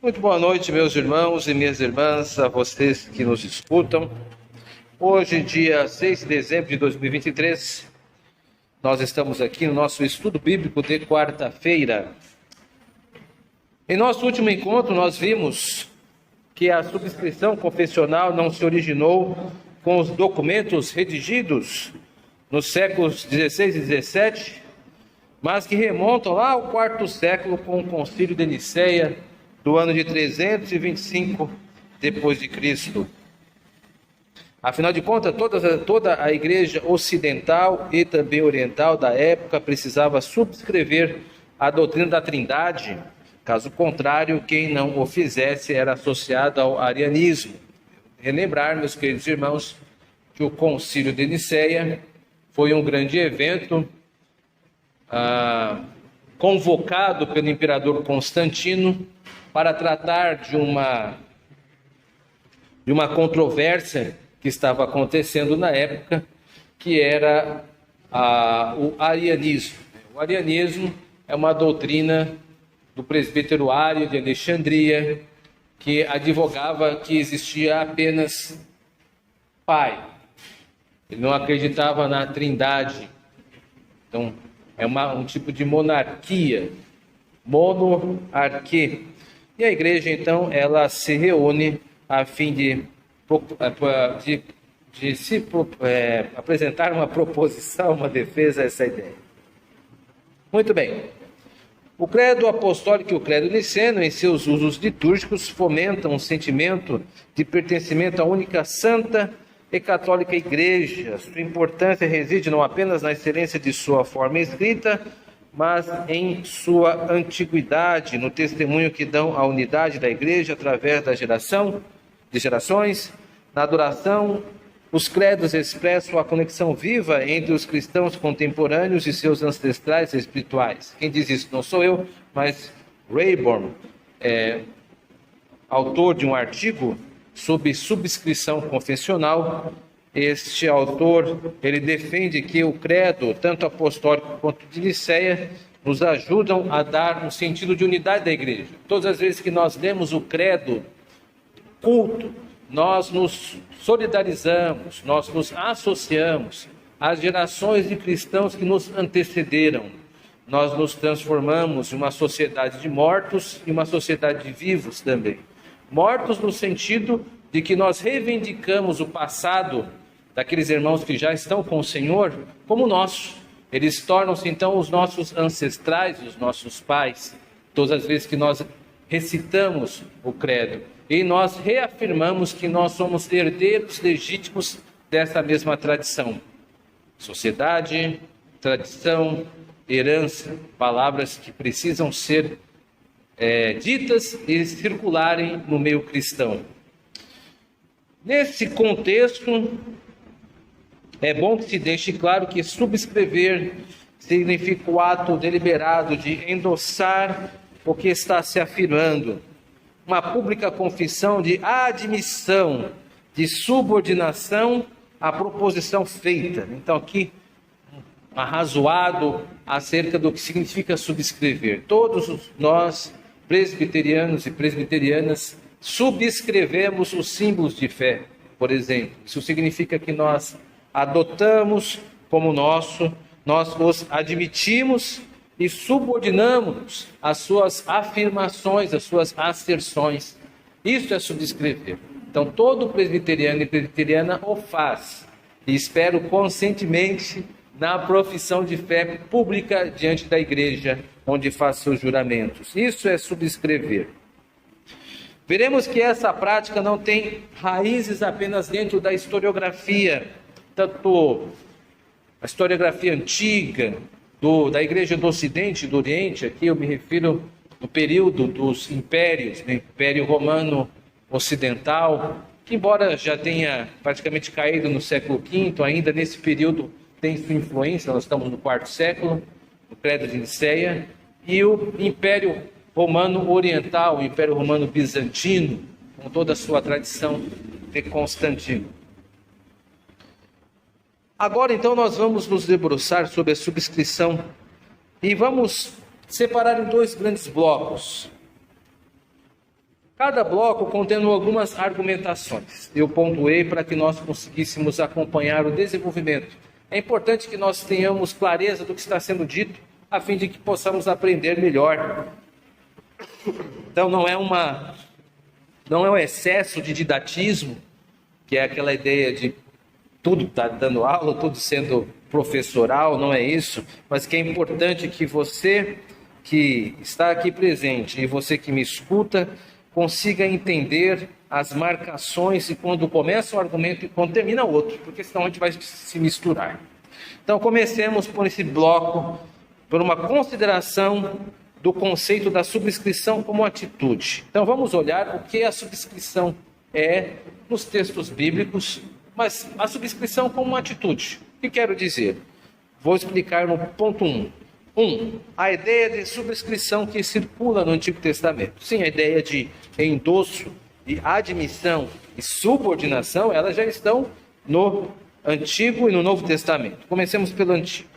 Muito boa noite, meus irmãos e minhas irmãs, a vocês que nos escutam. Hoje, dia 6 de dezembro de 2023, nós estamos aqui no nosso estudo bíblico de quarta-feira. Em nosso último encontro, nós vimos que a subscrição confessional não se originou com os documentos redigidos nos séculos 16 e 17, mas que remontam lá ao quarto século com o Concílio de Nicéia, do ano de 325 depois de Cristo. Afinal de contas, toda a igreja ocidental e também oriental da época precisava subscrever a doutrina da Trindade. Caso contrário, quem não o fizesse era associado ao arianismo. Relembrar, meus queridos irmãos, que o Concílio de Nicéia foi um grande evento convocado pelo imperador Constantino para tratar de uma controvérsia que estava acontecendo na época, que era o arianismo. O arianismo é uma doutrina do presbítero Ário de Alexandria, que advogava que existia apenas Pai. Ele não acreditava na Trindade. Então, é um tipo de monarquia, monarquia. E a igreja, então, ela se reúne a fim de apresentar uma proposição, uma defesa a essa ideia. Muito bem. O credo apostólico e o credo niceno, em seus usos litúrgicos, fomentam um sentimento de pertencimento à única santa e católica igreja. Sua importância reside não apenas na excelência de sua forma escrita, mas em sua antiguidade, no testemunho que dão à unidade da igreja através de gerações. Na adoração, os credos expressam a conexão viva entre os cristãos contemporâneos e seus ancestrais espirituais. Quem diz isso não sou eu, mas Rayburn, autor de um artigo sobre subscrição confessional. Este autor, ele defende que o credo, tanto apostólico quanto de Nicéia, nos ajudam a dar um sentido de unidade da igreja. Todas as vezes que nós lemos o credo culto, nós nos solidarizamos, nós nos associamos às gerações de cristãos que nos antecederam. Nós nos transformamos em uma sociedade de mortos e uma sociedade de vivos também. Mortos no sentido de que nós reivindicamos o passado daqueles irmãos que já estão com o Senhor como nosso. Eles tornam-se então os nossos ancestrais, os nossos pais, todas as vezes que nós recitamos o credo. E nós reafirmamos que nós somos herdeiros legítimos dessa mesma tradição. Sociedade, tradição, herança, palavras que precisam ser ditas e circularem no meio cristão. Nesse contexto, é bom que se deixe claro que subscrever significa o ato deliberado de endossar o que está se afirmando. Uma pública confissão de admissão, de subordinação à proposição feita. Então, aqui, arrazoado acerca do que significa subscrever. Todos nós, presbiterianos e presbiterianas, subscrevemos os símbolos de fé, por exemplo. Isso significa que nós adotamos como nosso, nós os admitimos e subordinamos às suas afirmações, às suas asserções. Isso é subscrever. Então, todo presbiteriano e presbiteriana o faz. E espero conscientemente na profissão de fé pública diante da igreja, onde faz seus juramentos. Isso é subscrever. Veremos que essa prática não tem raízes apenas dentro da historiografia, tanto a historiografia antiga, da Igreja do Ocidente e do Oriente. Aqui eu me refiro no período dos impérios, né? Império Romano Ocidental, que embora já tenha praticamente caído no século V, ainda nesse período tem sua influência. Nós estamos no quarto século, no credo de Nicéia, e o Império Romano Oriental, o Império Romano Bizantino, com toda a sua tradição de Constantino. Agora, então, nós vamos nos debruçar sobre a subscrição e vamos separar em dois grandes blocos. Cada bloco contendo algumas argumentações. Eu pontuei para que nós conseguíssemos acompanhar o desenvolvimento. É importante que nós tenhamos clareza do que está sendo dito, a fim de que possamos aprender melhor. Então não é um excesso de didatismo, que é aquela ideia de tudo está dando aula, tudo sendo professoral, não é isso, mas que é importante que você que está aqui presente e você que me escuta consiga entender as marcações e quando começa o argumento e quando termina o outro, porque senão a gente vai se misturar. Então comecemos por esse bloco, por uma consideração do conceito da subscrição como atitude. Então vamos olhar o que a subscrição é nos textos bíblicos, mas a subscrição como uma atitude. O que quero dizer? Vou explicar no ponto 1. A ideia de subscrição que circula no Antigo Testamento. Sim, a ideia de endosso, de admissão e subordinação, elas já estão no Antigo e no Novo Testamento. Comecemos pelo Antigo.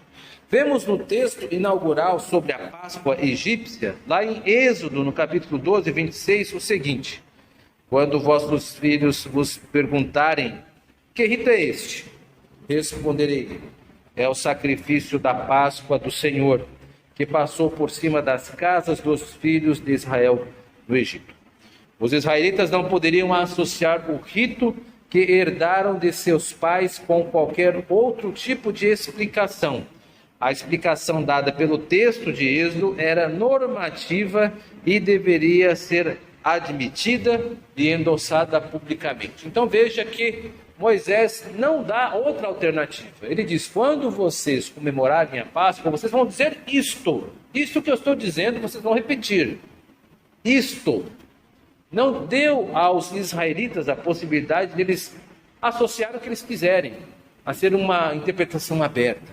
Vemos no texto inaugural sobre a Páscoa egípcia, lá em Êxodo, no capítulo 12, 26, o seguinte: quando vossos filhos vos perguntarem, que rito é este? Responderei, é o sacrifício da Páscoa do Senhor, que passou por cima das casas dos filhos de Israel no Egito. Os israelitas não poderiam associar o rito que herdaram de seus pais com qualquer outro tipo de explicação. A explicação dada pelo texto de Êxodo era normativa e deveria ser admitida e endossada publicamente. Então veja que Moisés não dá outra alternativa. Ele diz: quando vocês comemorarem a Páscoa, vocês vão dizer isto que eu estou dizendo, vocês vão repetir. Isto. Não deu aos israelitas a possibilidade de eles associar o que eles quiserem, a ser uma interpretação aberta.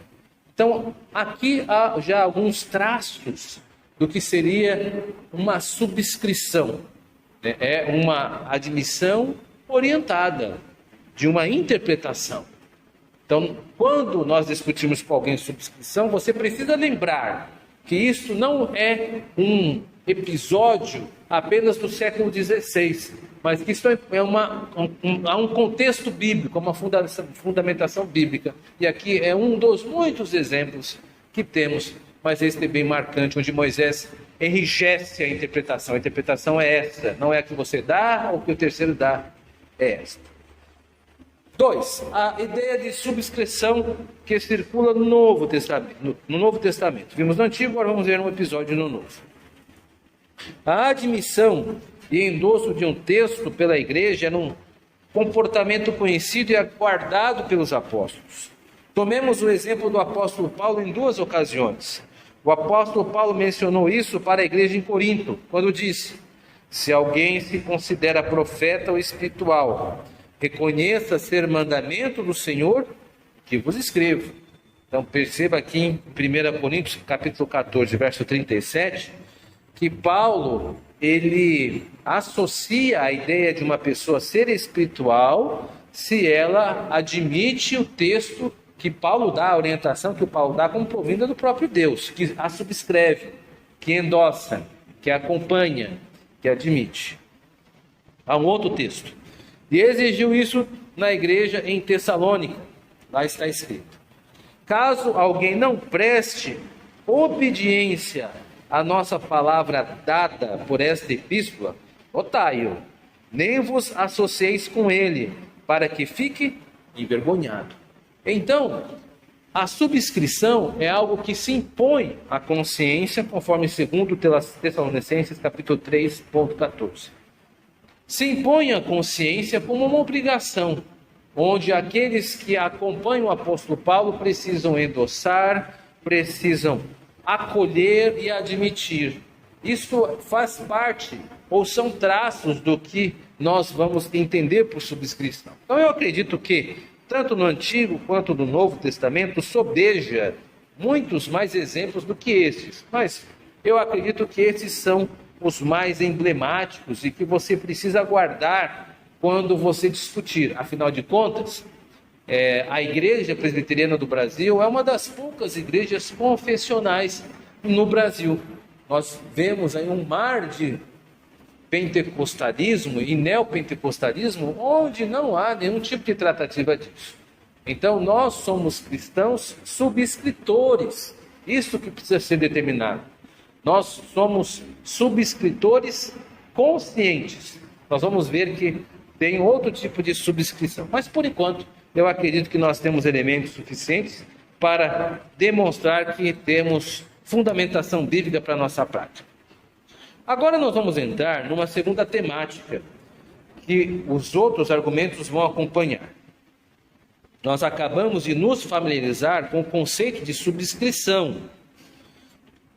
Então, aqui há já alguns traços do que seria uma subscrição. É uma admissão orientada, de uma interpretação. Então, quando nós discutimos com alguém subscrição, você precisa lembrar que isso não é um episódio apenas do século XVI, mas que isso há um contexto bíblico, uma fundamentação bíblica. E aqui é um dos muitos exemplos que temos, mas este é bem marcante, onde Moisés enrijece a interpretação. A interpretação é essa, não é a que você dá ou que o terceiro dá, é esta. 2. A ideia de subscrição que circula no Novo Testamento. Vimos no Antigo, agora vamos ver um episódio no Novo. A admissão e endosso de um texto pela igreja era um comportamento conhecido e aguardado pelos apóstolos. Tomemos o exemplo do apóstolo Paulo em 2 ocasiões. O apóstolo Paulo mencionou isso para a igreja em Corinto, quando disse: se alguém se considera profeta ou espiritual, reconheça ser mandamento do Senhor que vos escrevo. Então perceba aqui em 1 Coríntios capítulo 14, verso 37, que Paulo, ele associa a ideia de uma pessoa ser espiritual se ela admite o texto que Paulo dá, a orientação que o Paulo dá como provinda do próprio Deus, que a subscreve, que endossa, que acompanha, que admite. Há um outro texto. E exigiu isso na igreja em Tessalônica. Lá está escrito: caso alguém não preste obediência à nossa palavra dada por esta epístola, otai-o, nem vos associeis com ele, para que fique envergonhado. Então, a subscrição é algo que se impõe à consciência, conforme 2 Tessalonicenses capítulo 3.14. Se impõe à consciência como uma obrigação, onde aqueles que acompanham o apóstolo Paulo precisam endossar, precisam acolher e admitir. Isso faz parte, ou são traços do que nós vamos entender por subscrição. Então eu acredito que, tanto no Antigo quanto no Novo Testamento, sobeja muitos mais exemplos do que esses. Mas eu acredito que esses são os mais emblemáticos e que você precisa guardar quando você discutir. Afinal de contas, a Igreja Presbiteriana do Brasil é uma das poucas igrejas confessionais no Brasil. Nós vemos aí um mar de pentecostalismo e neopentecostalismo, onde não há nenhum tipo de tratativa disso. Então, nós somos cristãos subscritores. Isso que precisa ser determinado. Nós somos subscritores conscientes. Nós vamos ver que tem outro tipo de subscrição. Mas, por enquanto, eu acredito que nós temos elementos suficientes para demonstrar que temos fundamentação bíblica para a nossa prática. Agora nós vamos entrar numa segunda temática, que os outros argumentos vão acompanhar. Nós acabamos de nos familiarizar com o conceito de subscrição.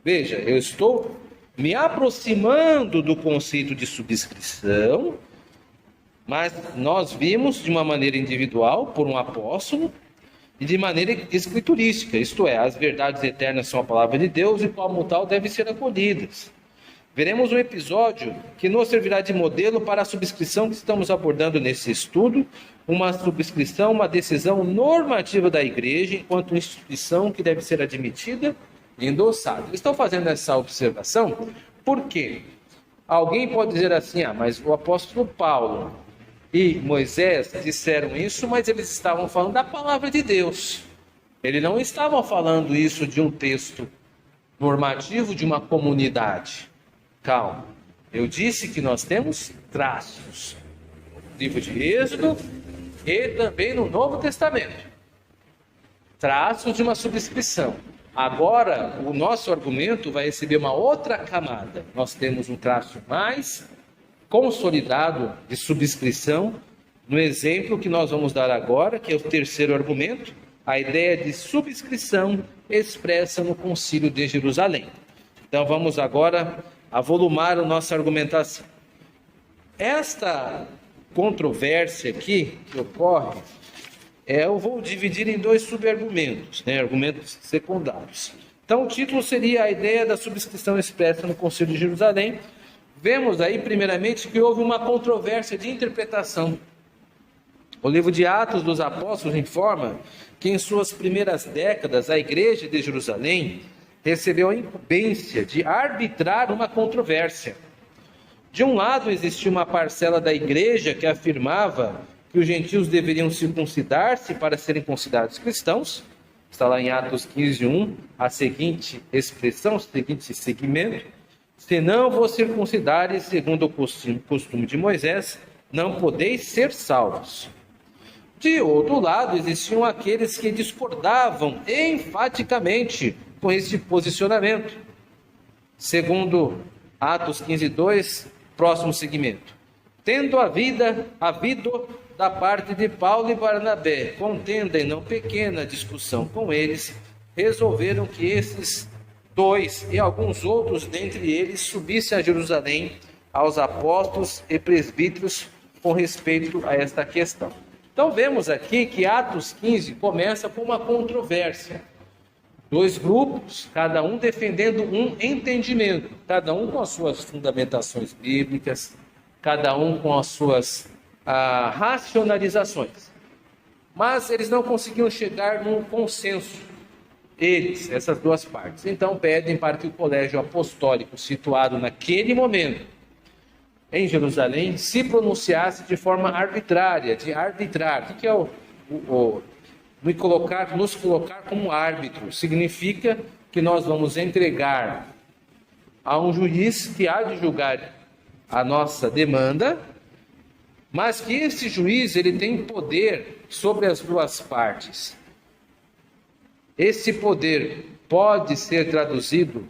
Veja, eu estou me aproximando do conceito de subscrição, mas nós vimos de uma maneira individual, por um apóstolo, e de maneira escriturística, isto é, as verdades eternas são a palavra de Deus e como tal devem ser acolhidas. Veremos um episódio que nos servirá de modelo para a subscrição que estamos abordando nesse estudo, uma subscrição, uma decisão normativa da igreja enquanto instituição que deve ser admitida e endossada. Estou fazendo essa observação porque alguém pode dizer assim, mas o apóstolo Paulo e Moisés disseram isso, mas eles estavam falando da palavra de Deus. Eles não estavam falando isso de um texto normativo de uma comunidade. Calma, eu disse que nós temos traços. No livro de Êxodo e também no Novo Testamento. Traços de uma subscrição. Agora, o nosso argumento vai receber uma outra camada. Nós temos um traço mais consolidado de subscrição no exemplo que nós vamos dar agora, que é o terceiro argumento, a ideia de subscrição expressa no Concílio de Jerusalém. Então vamos agora avolumar a nossa argumentação. Esta controvérsia aqui que ocorre, eu vou dividir em dois subargumentos, argumentos secundários. Então o título seria a ideia da subscrição expressa no Concílio de Jerusalém. Vemos aí, primeiramente, que houve uma controvérsia de interpretação. O livro de Atos dos Apóstolos informa que em suas primeiras décadas a igreja de Jerusalém recebeu a incumbência de arbitrar uma controvérsia. De um lado, existia uma parcela da igreja que afirmava que os gentios deveriam circuncidar-se para serem considerados cristãos. Está lá em Atos 15:1, a seguinte expressão, o seguinte segmento: se não vos circuncidares segundo o costume de Moisés, não podeis ser salvos. De outro lado, existiam aqueles que discordavam enfaticamente com este posicionamento. Segundo Atos 15:2, próximo segmento: tendo havido da parte de Paulo e Barnabé contenda e não pequena discussão com eles, resolveram que esses dois e alguns outros dentre eles subissem a Jerusalém aos apóstolos e presbíteros com respeito a esta questão. Então vemos aqui que Atos 15 começa com uma controvérsia. Dois grupos, cada um defendendo um entendimento, cada um com as suas fundamentações bíblicas, cada um com as suas racionalizações. Mas eles não conseguiam chegar num consenso. Essas duas partes. Então pedem para que o colégio apostólico, situado naquele momento em Jerusalém, se pronunciasse de forma arbitrária, de arbitrar. O que é nos colocar como árbitro? Significa que nós vamos entregar a um juiz que há de julgar a nossa demanda, mas que esse juiz ele tem poder sobre as duas partes. Esse poder pode ser traduzido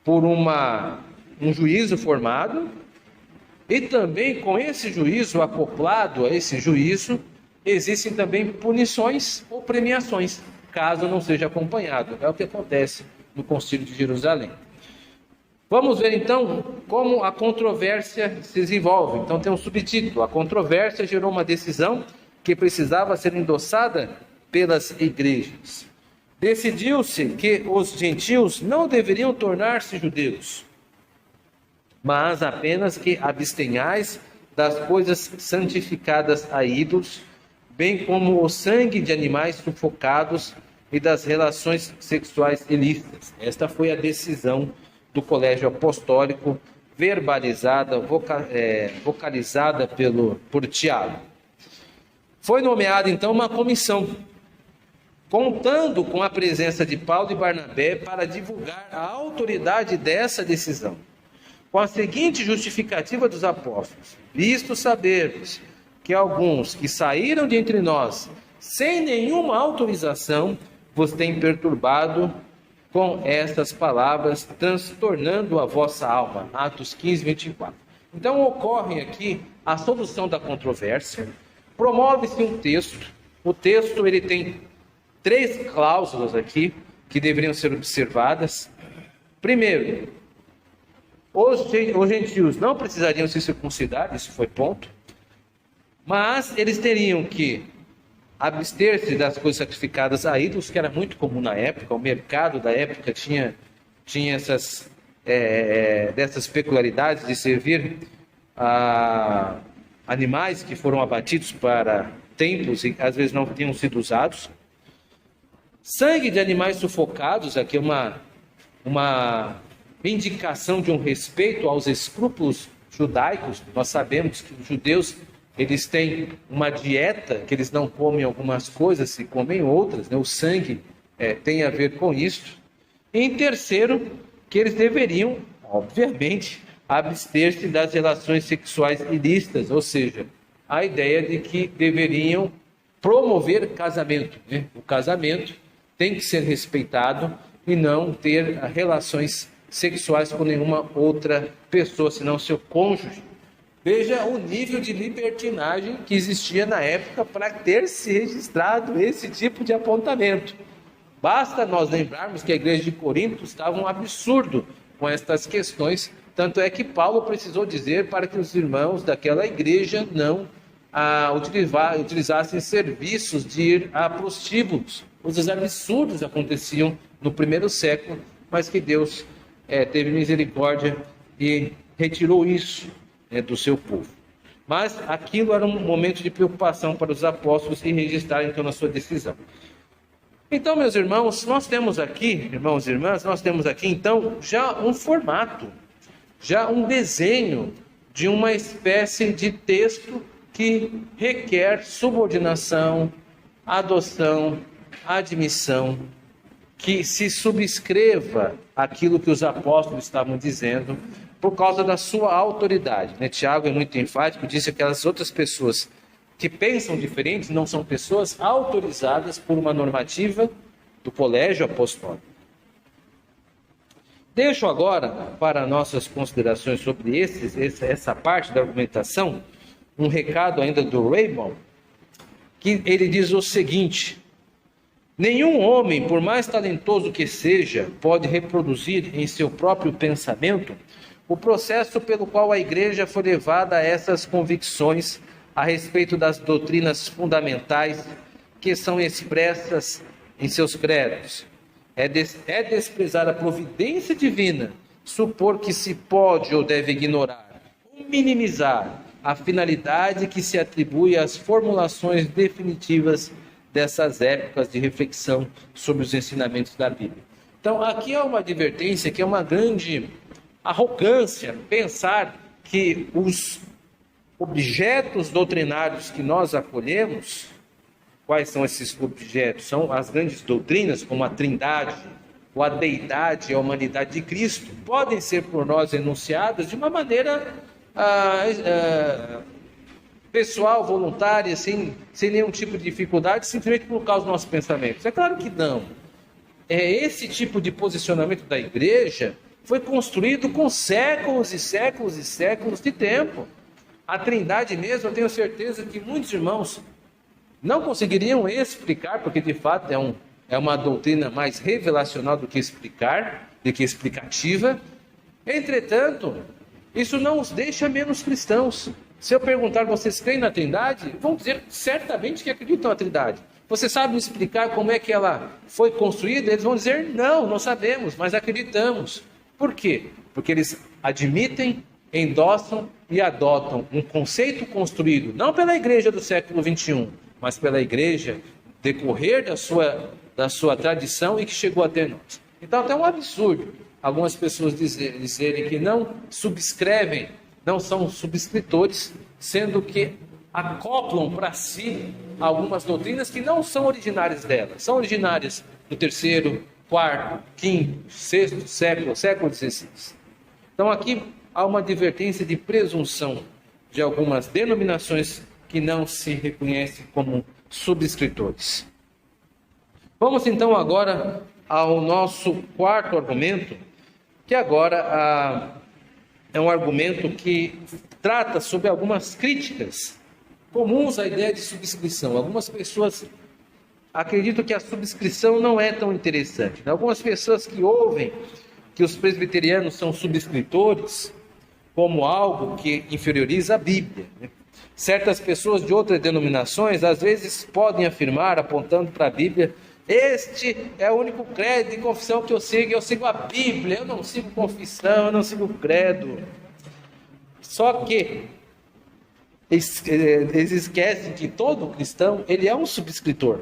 por um juízo formado, e também com esse juízo, acoplado a esse juízo, existem também punições ou premiações, caso não seja acompanhado. É o que acontece no Concílio de Jerusalém. Vamos ver então como a controvérsia se desenvolve. Então tem um subtítulo: a controvérsia gerou uma decisão que precisava ser endossada pelas igrejas. Decidiu-se que os gentios não deveriam tornar-se judeus, mas apenas que abstenhais das coisas santificadas a ídolos, bem como o sangue de animais sufocados e das relações sexuais ilícitas. Esta foi a decisão do colégio apostólico verbalizada, vocalizada por Tiago. Foi nomeada então uma comissão, contando com a presença de Paulo e Barnabé para divulgar a autoridade dessa decisão, com a seguinte justificativa dos apóstolos: visto sabermos que alguns que saíram de entre nós sem nenhuma autorização vos têm perturbado com estas palavras, transtornando a vossa alma. Atos 15, 24. Então ocorre aqui a solução da controvérsia, promove-se um texto. O texto ele tem 3 cláusulas aqui que deveriam ser observadas. Primeiro, os gentios não precisariam se circuncidar, isso foi ponto, mas eles teriam que abster-se das coisas sacrificadas a ídolos, que era muito comum na época. O mercado da época tinha dessas peculiaridades de servir a animais que foram abatidos para templos e às vezes não tinham sido usados. Sangue de animais sufocados, aqui é uma indicação de um respeito aos escrúpulos judaicos. Nós sabemos que os judeus eles têm uma dieta, que eles não comem algumas coisas e comem outras, né? O sangue tem a ver com isso. E em terceiro, que eles deveriam, obviamente, abster-se das relações sexuais ilícitas, ou seja, a ideia de que deveriam promover casamento, né? O casamento tem que ser respeitado e não ter relações sexuais com nenhuma outra pessoa, senão seu cônjuge. Veja o nível de libertinagem que existia na época para ter se registrado esse tipo de apontamento. Basta nós lembrarmos que a igreja de Corinto estava um absurdo com estas questões, tanto é que Paulo precisou dizer para que os irmãos daquela igreja não utilizassem serviços de ir a prostíbulos. Os absurdos aconteciam no primeiro século, mas que Deus teve misericórdia e retirou isso do seu povo. Mas aquilo era um momento de preocupação para os apóstolos e registrarem então na sua decisão. Então, meus irmãos, nós temos aqui, irmãos e irmãs, nós temos aqui então já um formato, já um desenho de uma espécie de texto que requer subordinação, adoção, admissão, que se subscreva aquilo que os apóstolos estavam dizendo por causa da sua autoridade. Tiago é muito enfático, diz que aquelas outras pessoas que pensam diferentes não são pessoas autorizadas por uma normativa do colégio apostólico. Deixo agora, para nossas considerações sobre essa parte da argumentação, um recado ainda do Raymond, que ele diz o seguinte: nenhum homem, por mais talentoso que seja, pode reproduzir em seu próprio pensamento o processo pelo qual a igreja foi levada a essas convicções a respeito das doutrinas fundamentais que são expressas em seus credos. É desprezar a providência divina, supor que se pode ou deve ignorar, ou minimizar a finalidade que se atribui às formulações definitivas dessas épocas de reflexão sobre os ensinamentos da Bíblia. Então, aqui é uma advertência, que é uma grande arrogância pensar que os objetos doutrinários que nós acolhemos, quais são esses objetos? São as grandes doutrinas, como a Trindade, ou a Deidade e a humanidade de Cristo, podem ser por nós enunciadas de uma maneira pessoal, voluntária, sem nenhum tipo de dificuldade, simplesmente por causa dos nossos pensamentos. É claro que não. Esse tipo de posicionamento da igreja foi construído com séculos e séculos e séculos de tempo. A Trindade mesmo, eu tenho certeza que muitos irmãos não conseguiriam explicar, porque de fato é uma doutrina mais revelacional do que explicativa. Entretanto, isso não os deixa menos cristãos. Se eu perguntar, vocês creem na Trindade? Vão dizer certamente que acreditam na Trindade. Você sabe me explicar como é que ela foi construída? Eles vão dizer, não sabemos, mas acreditamos. Por quê? Porque eles admitem, endossam e adotam um conceito construído, não pela igreja do século XXI, mas pela igreja decorrer da sua tradição e que chegou até nós. Então, até um absurdo algumas pessoas dizerem que não subscrevem, não são subscritores, sendo que acoplam para si algumas doutrinas que não são originárias delas, são originárias do terceiro, quarto, quinto, sexto século XVI. Então aqui há uma advertência de presunção de algumas denominações que não se reconhecem como subscritores. Vamos então agora ao nosso quarto argumento, que agora é um argumento que trata sobre algumas críticas comuns à ideia de subscrição. Algumas pessoas acreditam que a subscrição não é tão interessante. Algumas pessoas que ouvem que os presbiterianos são subscritores como algo que inferioriza a Bíblia. Certas pessoas de outras denominações às vezes podem afirmar, apontando para a Bíblia: este é o único credo de confissão que eu sigo a Bíblia, eu não sigo confissão, eu não sigo credo. Só que eles esquecem que todo cristão, ele é um subscritor.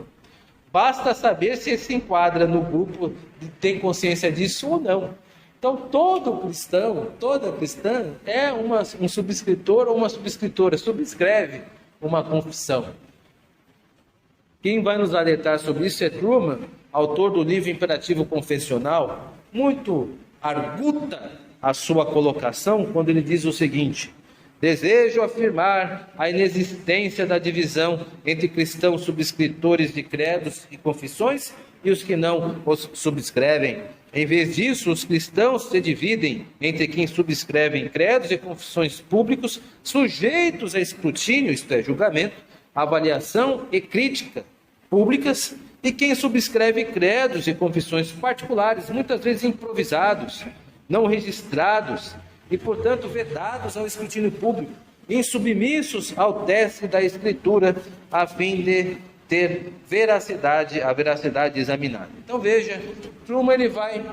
Basta saber se ele se enquadra no grupo e tem consciência disso ou não. Então, todo cristão, toda cristã é um subscritor ou uma subscritora, subscreve uma confissão. Quem vai nos alertar sobre isso é Truman, autor do livro Imperativo Confessional. Muito arguta a sua colocação quando ele diz o seguinte: desejo afirmar a inexistência da divisão entre cristãos subscritores de credos e confissões e os que não os subscrevem. Em vez disso, os cristãos se dividem entre quem subscrevem credos e confissões públicos, sujeitos a escrutínio, isto é, julgamento, avaliação e crítica públicas, e quem subscreve credos e confissões particulares, muitas vezes improvisados, não registrados e, portanto, vedados ao escrutínio público, insubmissos ao teste da Escritura, a fim de ter a veracidade examinada. Então veja, Truman ele vai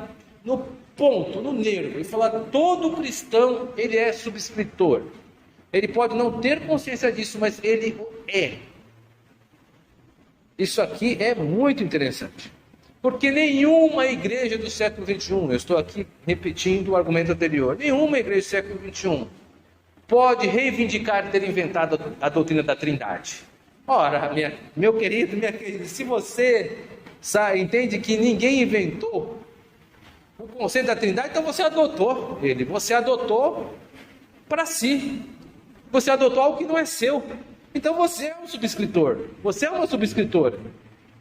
no ponto, no nervo, ele fala: todo cristão ele é subscritor. Ele pode não ter consciência disso, mas ele é. Isso aqui é muito interessante, porque nenhuma igreja do século XXI, eu estou aqui repetindo o argumento anterior, nenhuma igreja do século XXI pode reivindicar ter inventado a doutrina da Trindade. Ora, meu querido, minha querida, se você entende que ninguém inventou o conceito da Trindade, então você adotou ele, você adotou para si, você adotou algo que não é seu. Então você é um subscritor, você é uma subscritora.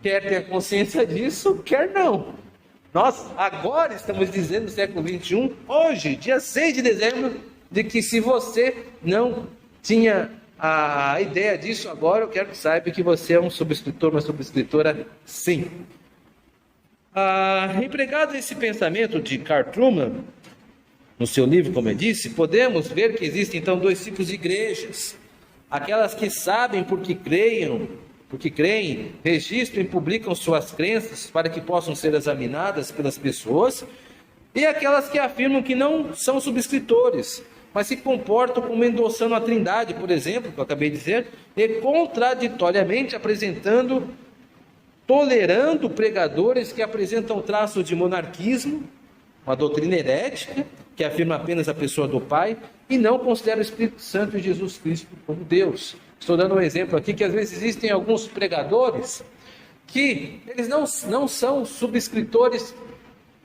Quer ter consciência disso, quer não. Nós agora estamos dizendo no século XXI, hoje, dia 6 de dezembro, de que se você não tinha a ideia disso agora, eu quero que saiba que você é um subscritor, uma subscritora, sim. Empregado esse pensamento de Carl Truman, no seu livro, como eu disse, podemos ver que existem então dois tipos de igrejas: aquelas que sabem porque creem, registram e publicam suas crenças para que possam ser examinadas pelas pessoas, e aquelas que afirmam que não são subscritores, mas se comportam como endossando a Trindade, por exemplo, que eu acabei de dizer, e contraditoriamente tolerando pregadores que apresentam traços de monarquismo, uma doutrina herética, que afirma apenas a pessoa do Pai, e não considera o Espírito Santo e Jesus Cristo como Deus. Estou dando um exemplo aqui, que às vezes existem alguns pregadores que eles não são subscritores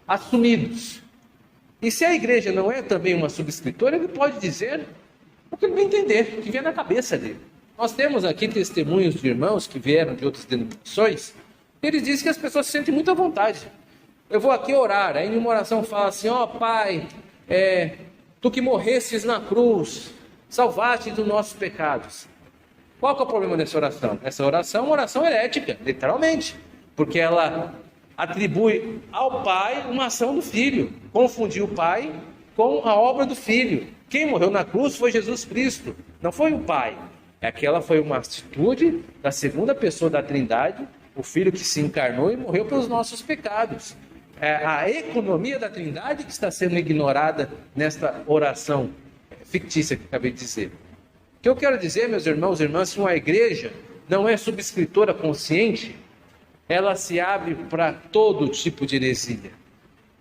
assumidos. E se a igreja não é também uma subscritora, ele pode dizer o que ele bem entender, o que vier na cabeça dele. Nós temos aqui testemunhos de irmãos que vieram de outras denominações, e eles dizem que as pessoas se sentem muito à vontade. Eu vou aqui orar, aí em uma oração fala assim: ó Pai, tu que morresses na cruz, salvaste dos nossos pecados. Qual que é o problema dessa oração? Essa oração é uma oração herética, literalmente, porque ela atribui ao Pai uma ação do Filho, confundiu o Pai com a obra do Filho. Quem morreu na cruz foi Jesus Cristo, não foi o Pai. Aquela foi uma atitude da segunda pessoa da Trindade, o Filho que se encarnou e morreu pelos nossos pecados. É a economia da Trindade que está sendo ignorada nesta oração fictícia que acabei de dizer. O que eu quero dizer, meus irmãos e irmãs, se uma igreja não é subscritora consciente, ela se abre para todo tipo de heresia.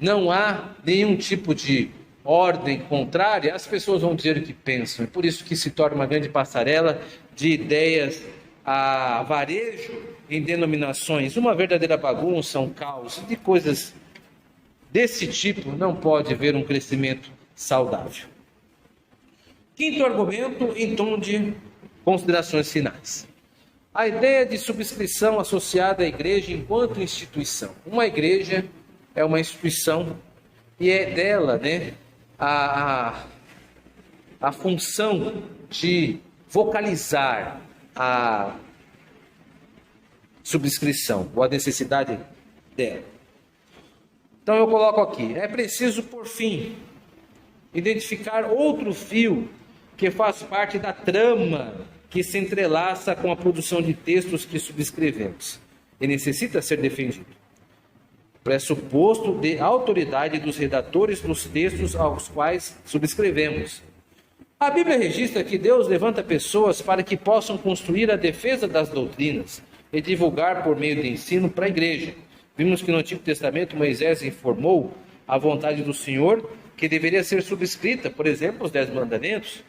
não há nenhum tipo de ordem contrária, as pessoas vão dizer o que pensam. É por isso que se torna uma grande passarela de ideias a varejo em denominações, uma verdadeira bagunça, um caos, de coisas desse tipo. Não pode haver um crescimento saudável. Quinto argumento, em tom de considerações finais. A ideia de subscrição associada à igreja enquanto instituição. Uma igreja é uma instituição e é dela, a função de vocalizar a subscrição ou a necessidade dela. Então eu coloco aqui, é preciso, por fim, identificar outro fio que faz parte da trama que se entrelaça com a produção de textos que subscrevemos e necessita ser defendido. Pressuposto de autoridade dos redatores dos textos aos quais subscrevemos. A Bíblia registra que Deus levanta pessoas para que possam construir a defesa das doutrinas e divulgar por meio de ensino para a igreja. Vimos que no Antigo Testamento Moisés informou a vontade do Senhor que deveria ser subscrita, por exemplo, os 10 mandamentos.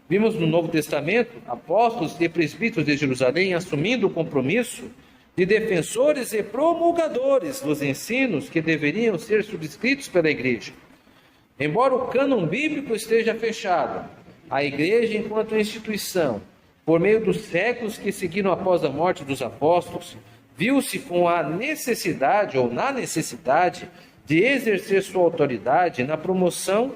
Vimos no Novo Testamento apóstolos e presbíteros de Jerusalém assumindo o compromisso de defensores e promulgadores dos ensinos que deveriam ser subscritos pela igreja. Embora o cânon bíblico esteja fechado, a igreja, enquanto instituição, por meio dos séculos que seguiram após a morte dos apóstolos, viu-se com a necessidade ou na necessidade de exercer sua autoridade na promoção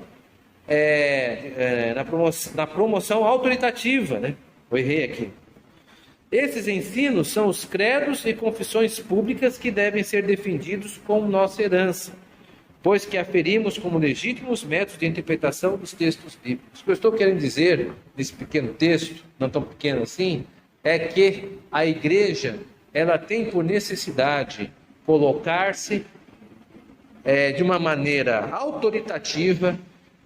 autoritativa, Eu errei aqui. Esses ensinos são os credos e confissões públicas que devem ser defendidos como nossa herança, pois que aferimos como legítimos métodos de interpretação dos textos bíblicos. O que eu estou querendo dizer nesse pequeno texto, não tão pequeno assim, é que a igreja, ela tem por necessidade colocar-se de uma maneira autoritativa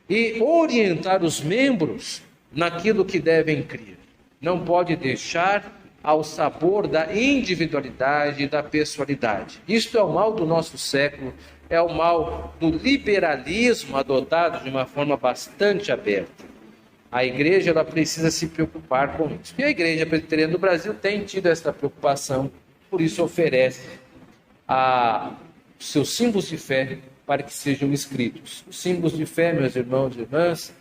e orientar os membros naquilo que devem crer. Não pode deixar ao sabor da individualidade e da pessoalidade. Isto é o mal do nosso século, é o mal do liberalismo adotado de uma forma bastante aberta. A igreja, ela precisa se preocupar com isso. E a Igreja Presbiteriana do Brasil tem tido essa preocupação, por isso oferece seus símbolos de fé para que sejam escritos. Os símbolos de fé, meus irmãos e irmãs,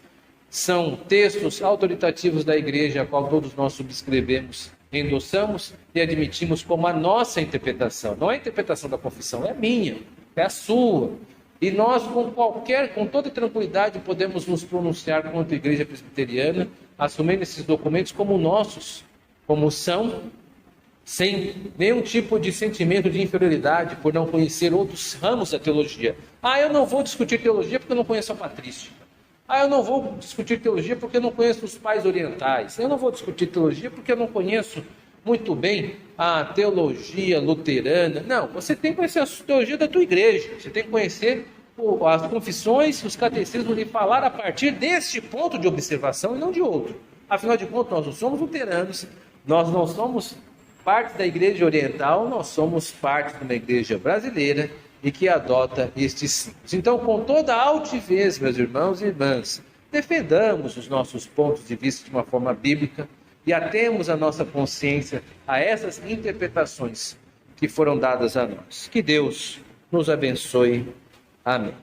são textos autoritativos da igreja, a qual todos nós subscrevemos, endossamos e admitimos como a nossa interpretação. Não é a interpretação da confissão, é a minha, é a sua. E nós, com toda tranquilidade, podemos nos pronunciar contra a Igreja Presbiteriana, assumindo esses documentos como nossos, como são, sem nenhum tipo de sentimento de inferioridade por não conhecer outros ramos da teologia. Eu não vou discutir teologia porque eu não conheço a patrística. Eu não vou discutir teologia porque eu não conheço os pais orientais. Eu não vou discutir teologia porque eu não conheço muito bem a teologia luterana. Não, você tem que conhecer a teologia da tua igreja. Você tem que conhecer as confissões, os catecismos e falar a partir deste ponto de observação e não de outro. Afinal de contas, nós não somos luteranos, nós não somos parte da igreja oriental, nós somos parte de uma igreja brasileira e que adota estes símbolos. Então, com toda a altivez, meus irmãos e irmãs, defendamos os nossos pontos de vista de uma forma bíblica e atemos a nossa consciência a essas interpretações que foram dadas a nós. Que Deus nos abençoe. Amém.